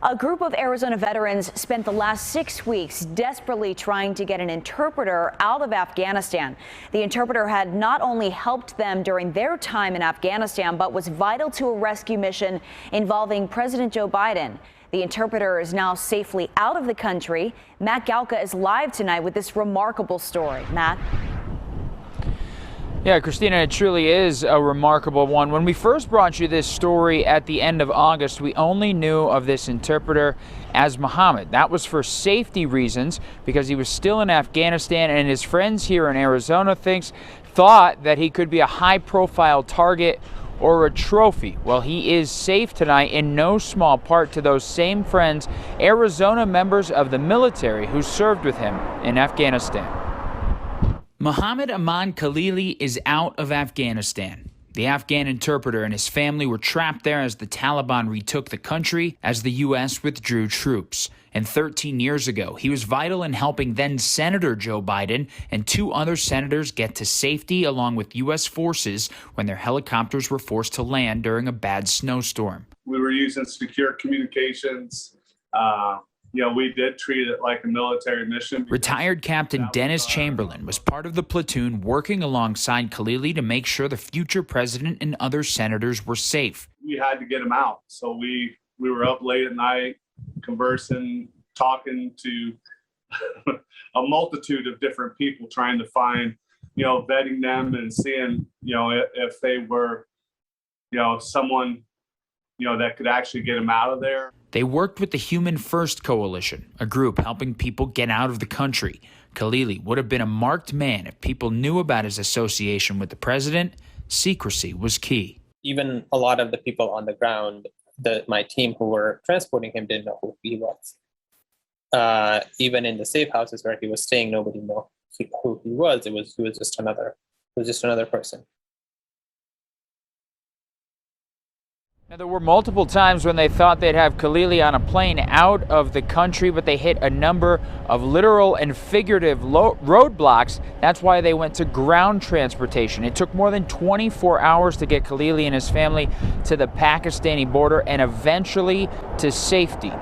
A group of Arizona veterans spent the last 6 weeks desperately trying to get an interpreter out of Afghanistan. The interpreter had not only helped them during their time in Afghanistan, but was vital to a rescue mission involving President Joe Biden. The interpreter is now safely out of the country. Matt Galka is live tonight with this remarkable story. Matt. Yeah, Christina, it truly is a remarkable one. When we first brought you this story at the end of August, we only knew of this interpreter as Muhammad. That was for safety reasons because he was still in Afghanistan, and his friends here in Arizona thought that he could be a high-profile target or a trophy. Well, he is safe tonight in no small part to those same friends, Arizona members of the military who served with him in Afghanistan. Mohammed Aman Khalili is out of Afghanistan. The Afghan interpreter and his family were trapped there as the Taliban retook the country as the U.S. withdrew troops. And 13 years ago, he was vital in helping then-Senator Joe Biden and 2 other senators get to safety along with U.S. forces when their helicopters were forced to land during a bad snowstorm. We were using secure communications. We did treat it like a military mission. Retired Captain Dennis Chamberlain was part of the platoon working alongside Khalili to make sure the future president and other senators were safe. We had to get him out. So we were up late at night, conversing, talking to a multitude of different people, trying to find, vetting them and seeing, if they were, someone, that could actually get him out of there. They worked with the Human First Coalition, a group helping people get out of the country. Khalili would have been a marked man if people knew about his association with the president. Secrecy was key. Even a lot of the people on the ground, my team who were transporting him, didn't know who he was. Even in the safe houses where he was staying, nobody knew who he was. He was just another person. Now, there were multiple times when they thought they'd have Khalili on a plane out of the country, but they hit a number of literal and figurative roadblocks. That's why they went to ground transportation. It took more than 24 hours to get Khalili and his family to the Pakistani border and eventually to safety.